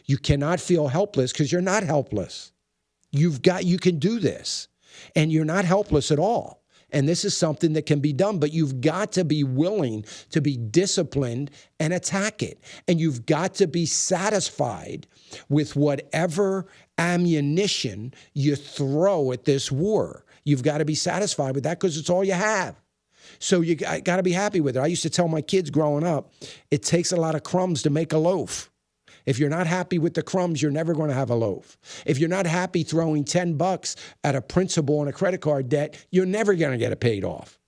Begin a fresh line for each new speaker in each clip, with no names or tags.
You cannot feel helpless because you're not helpless. You can do this, and you're not helpless at all. And this is something that can be done, but you've got to be willing to be disciplined and attack it. And you've got to be satisfied with whatever ammunition you throw at this war. You've got to be satisfied with that because it's all you have. So you got to be happy with it. I used to tell my kids growing up, it takes a lot of crumbs to make a loaf. If you're not happy with the crumbs, you're never going to have a loaf. If you're not happy throwing $10 at a principal on a credit card debt, you're never going to get it paid off.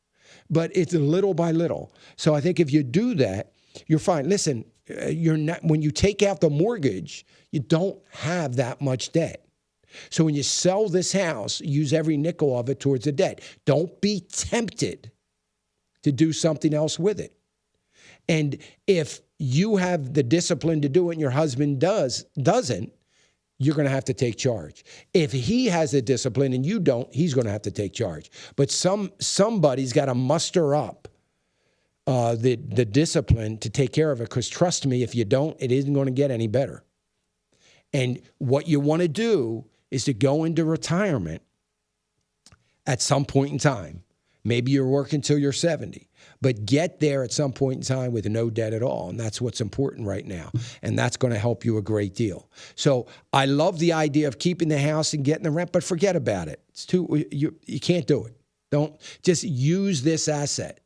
But it's little by little. So I think if you do that, you're fine. Listen, when you take out the mortgage, you don't have that much debt. So when you sell this house, use every nickel of it towards the debt. Don't be tempted to do something else with it. And if you have the discipline to do it and your husband doesn't, you're going to have to take charge. If he has the discipline and you don't, he's going to have to take charge. But somebody's got to muster up the discipline to take care of it, because trust me, if you don't, it isn't going to get any better. And what you want to do is to go into retirement at some point in time. Maybe you're working till you're 70, but get there at some point in time with no debt at all. And that's what's important right now. And that's going to help you a great deal. So I love the idea of keeping the house and getting the rent, but forget about it. You can't do it. Don't just use this asset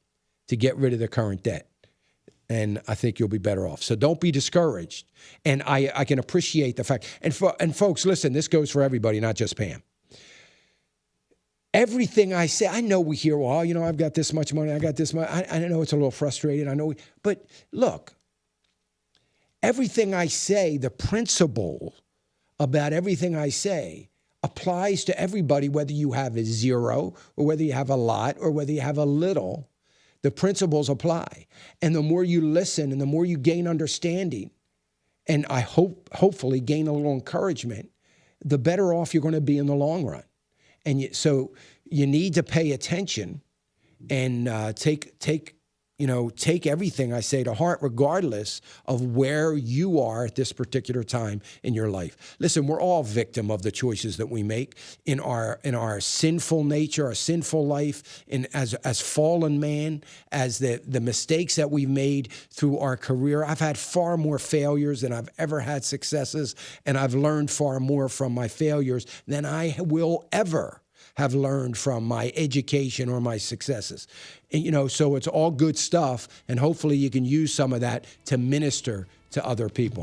to get rid of the current debt. And I think you'll be better off. So don't be discouraged. And I can appreciate the fact. And folks, listen, this goes for everybody, not just Pam. Everything I say, I know we hear, well, I've got this much money, I got this much. I know it's a little frustrating. I know, but look, everything I say, the principle about everything I say applies to everybody, whether you have a zero or whether you have a lot or whether you have a little. The principles apply. And the more you listen and the more you gain understanding, and I hopefully gain a little encouragement, the better off you're going to be in the long run. And so you need to pay attention and take everything I say to heart, regardless of where you are at this particular time in your life. Listen, we're all victim of the choices that we make in our sinful nature, our sinful life, as fallen man, as the mistakes that we've made through our career. I've had far more failures than I've ever had successes, and I've learned far more from my failures than I will ever have learned from my education or my successes. And, so it's all good stuff, and hopefully you can use some of that to minister to other people.